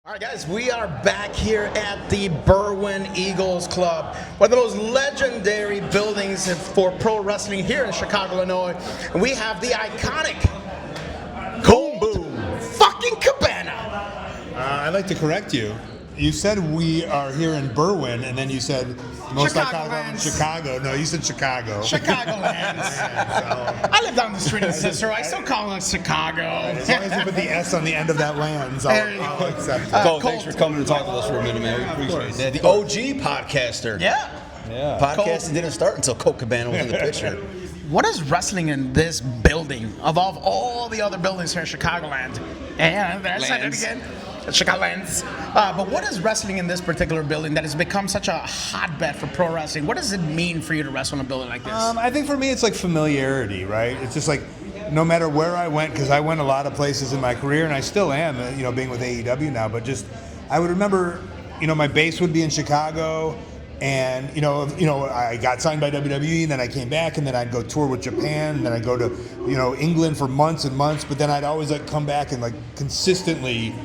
All right, guys, we are back here at the Berwyn Eagles Club, one of the most legendary buildings for pro wrestling here in Chicago, Illinois. And we have the iconic Colt fucking Cabana. I'd like to correct you. You said we are here in Berwyn, and then you said most iconic in Chicago. No, you said Chicago. Chicagoland. I live down the street in Cicero. I still call it Chicago. As long as you put the S on the end of that lands, I'll accept it. Colt, thanks for coming and talking to us for a minute, man. We appreciate it. The OG podcaster. Yeah. Podcasting didn't start until Colt Cabana was in the picture. What is wrestling in this building above all the other buildings here in Chicagoland? And I said it again. Chicagolands. But what is wrestling in this particular building that has become such a hotbed for pro wrestling? What does it mean for you to wrestle in a building like this? I think for me it's like familiarity, right? It's just like no matter where I went, because I went a lot of places in my career, and I still am, being with AEW now, but just I would remember, my base would be in Chicago. And I got signed by WWE, and then I came back, and then I'd go tour with Japan, and then I'd go to England for months and months. But then I'd always come back and consistently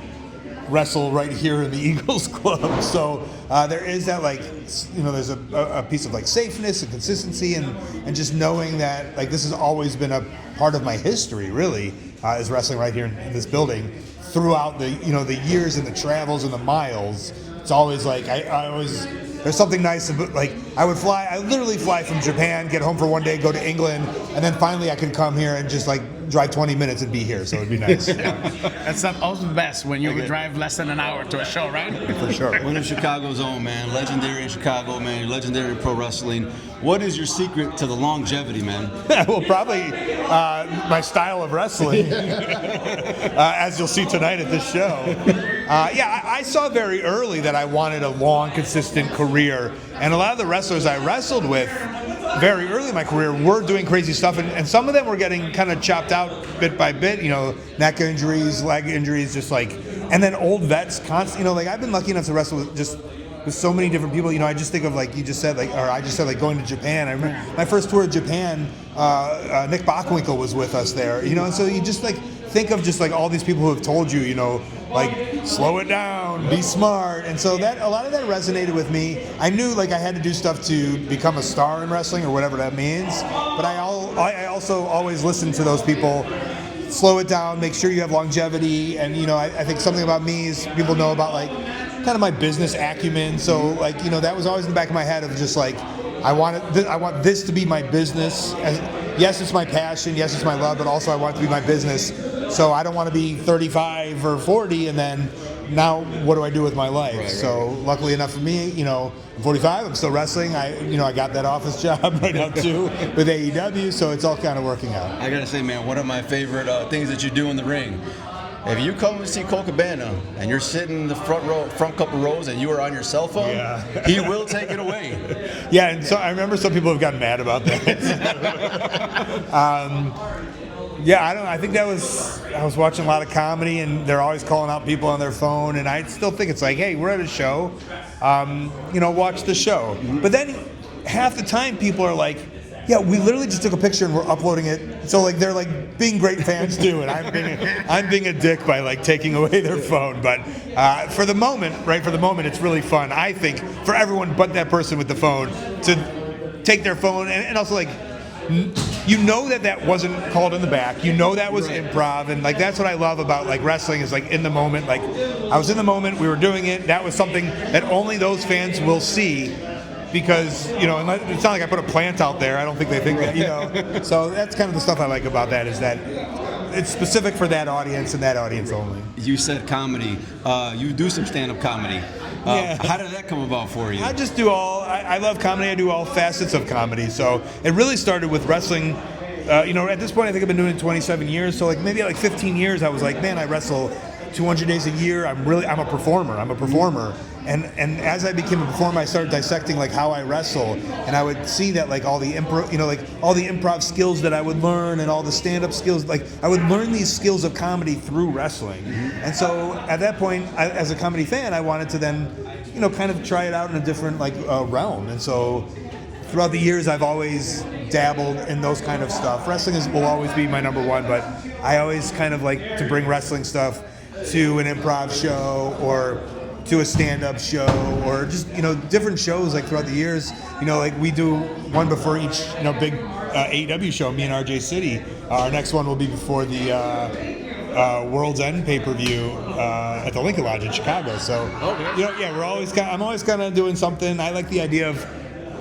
wrestle right here in the Eagles Club. So there is that there's a piece of safeness and consistency, and just knowing that this has always been a part of my history. Really, is wrestling right here in this building throughout the the years and the travels and the miles. It's always I always. There's something nice about I literally fly from Japan, get home for one day, go to England, and then finally I can come here and just drive 20 minutes and be here, so it'd be nice. That's always the best when you drive less than an hour to a show, right? For sure. One of Chicago's own, man. Legendary in Chicago, man. Legendary pro wrestling. What is your secret to the longevity, man? Well, probably my style of wrestling, as you'll see tonight at this show. I saw very early that I wanted a long, consistent career, and a lot of the wrestlers I wrestled with very early in my career were doing crazy stuff, and some of them were getting kind of chopped out bit by bit, neck injuries, leg injuries, and then old vets constantly, I've been lucky enough to wrestle with so many different people. I just think of you just said I just said going to Japan. I remember my first tour of Japan, Nick Bockwinkel was with us there, and so you just think of just all these people who have told you, slow it down, be smart, and so that a lot of that resonated with me. I knew I had to do stuff to become a star in wrestling or whatever that means, but I also always listened to those people. Slow it down, make sure you have longevity, and I think something about me is people know about kind of my business acumen. So that was always in the back of my head of just I want this to be my business. Yes, it's my passion. Yes, it's my love, but also I want it to be my business. So I don't want to be 35 or 40 and then now what do I do with my life? Right. Luckily enough for me, I'm 45. I'm still wrestling. I got that office job right now too with AEW. So it's all kind of working out. I gotta say, man, one of my favorite things that you do in the ring. If you come and see Colt Cabana and you're sitting in the front couple rows and you are on your cell phone, he will take it away. Yeah, and so I remember some people have gotten mad about that. I think I was watching a lot of comedy, and they're always calling out people on their phone, and I still think it's hey, we're at a show, watch the show. But then half the time people are yeah, we literally just took a picture and we're uploading it. So they're being great fans too, and I'm being a dick by taking away their phone. But for the moment, it's really fun. I think for everyone but that person with the phone to take their phone and also that wasn't called in the back. That was improv, and that's what I love about wrestling is in the moment. I was in the moment, we were doing it. That was something that only those fans will see. Because, it's not like I put a plant out there. I don't think they think that, So that's kind of the stuff I like about that is that it's specific for that audience and that audience only. You said comedy. You do some stand-up comedy. How did that come about for you? I just do I love comedy. I do all facets of comedy. So it really started with wrestling. At this point, I think I've been doing it 27 years. So maybe at 15 years, I was man, I wrestle 200 days a year. I'm a performer. And as I became a performer, I started dissecting how I wrestle, and I would see that all the improv, all the improv skills that I would learn, and all the stand-up skills, I would learn these skills of comedy through wrestling. And so at that point, as a comedy fan, I wanted to then, kind of try it out in a different realm. And so throughout the years, I've always dabbled in those kind of stuff. Wrestling will always be my number one, but I always kind of like to bring wrestling stuff to an improv show or to a stand-up show, or just different shows like throughout the years. Like we do one before each big AEW show. Me and RJ City. Our next one will be before the World's End pay-per-view at the Lincoln Lodge in Chicago. So we're always I'm always kind of doing something. I like the idea of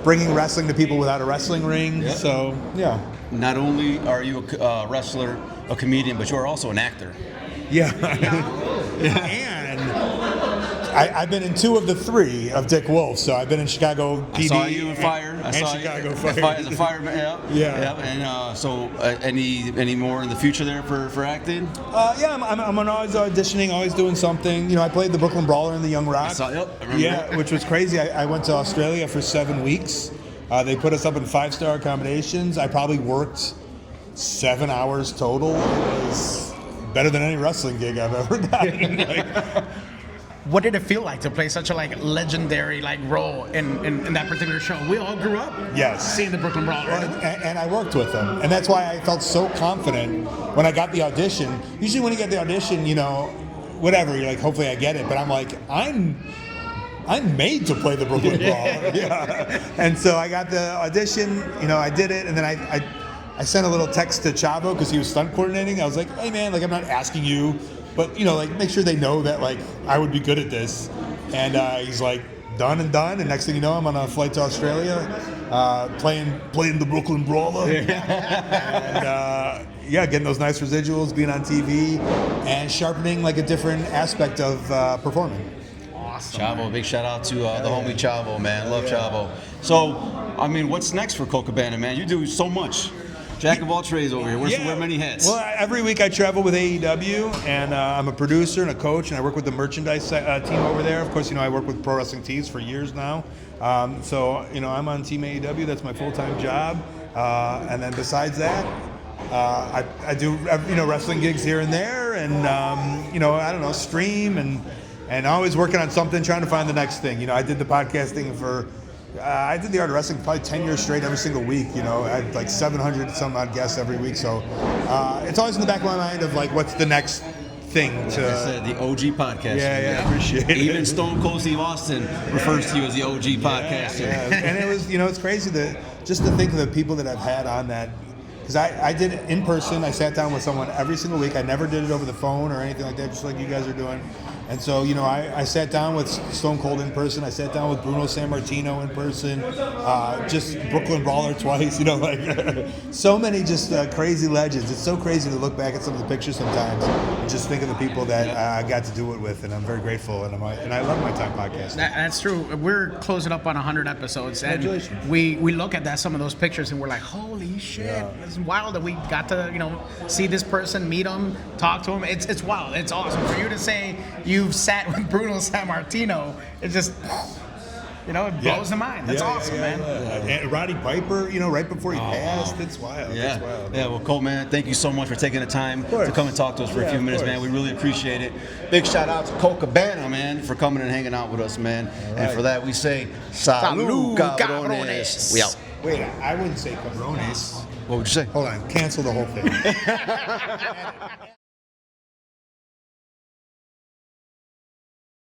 bringing wrestling to people without a wrestling ring. Yeah. So yeah. Not only are you a wrestler, a comedian, but you are also an actor. Yeah. And I've been in 2 of the 3 of Dick Wolf. So I've been in Chicago PD. I saw you in Fire. And Chicago Fire. As a fireman, yeah. And so, any more in the future there for acting? I'm always auditioning, always doing something. I played the Brooklyn Brawler in the Young Rock. I remember that. Which was crazy. I went to Australia for 7 weeks. They put us up in 5-star accommodations. I probably worked 7 hours total. It was better than any wrestling gig I've ever done. What did it feel like to play such a legendary role in that particular show? We all grew up seeing the Brooklyn Brawler. And I worked with them. And that's why I felt so confident when I got the audition. Usually when you get the audition, whatever, you're like, hopefully I get it. But I'm like, I'm made to play the Brooklyn Brawler. Yeah. And so I got the audition, I did it, and then I sent a little text to Chavo because he was stunt coordinating. I was like, hey man, I'm not asking you, but make sure they know that I would be good at this. And he's like, done and done. And next thing you know, I'm on a flight to Australia, playing the Brooklyn Brawler. And getting those nice residuals, being on TV, and sharpening a different aspect of performing. Awesome. Chavo, big shout out to the homie Chavo, man. Love Chavo. So, what's next for Colt Cabana, man? You do so much. Jack of all trades over here. Wear many hats. Well, every week I travel with AEW, and I'm a producer and a coach, and I work with the merchandise team over there. Of course, I work with Pro Wrestling Tees for years now. So, I'm on Team AEW. That's my full-time job. And then besides that, I do wrestling gigs here and there, and stream and always working on something, trying to find the next thing. I did the podcasting for. I did the Art of Wrestling probably 10 years straight every single week. I had 700 some odd guests every week. So it's always in the back of my mind of what's the next thing to. Like I said, the OG podcast. Yeah, I appreciate it. Even Stone Cold Steve Austin refers to you as the OG podcaster. Yeah. And it was, it's crazy just to think of the people that I've had on that. Because I did it in person. I sat down with someone every single week. I never did it over the phone or anything like that, just like you guys are doing. And so, I sat down with Stone Cold in person. I sat down with Bruno Sammartino in person. Just Brooklyn Brawler twice. So many just crazy legends. It's so crazy to look back at some of the pictures sometimes and just think of the people that I got to do it with. And I'm very grateful. And I love my time podcasting. That's true. We're closing up on 100 episodes. Congratulations. And we look at some of those pictures and we're like, holy shit. Yeah. It's wild that we got to, see this person, meet him, talk to him. It's wild. It's awesome. For you to say you've sat with Bruno Sammartino, it just, it blows the mind. That's awesome, man. And Roddy Piper, right before he passed, it's wild. Yeah. It's wild. Yeah, well, Colt, man, thank you so much for taking the time to come and talk to us for a few minutes, man. We really appreciate it. Big shout out to Colt Cabana, man, for coming and hanging out with us, man. Right. And for that, we say, Salud, cabrones. We out. Wait, I wouldn't say cabrones. What would you say? Hold on, cancel the whole thing.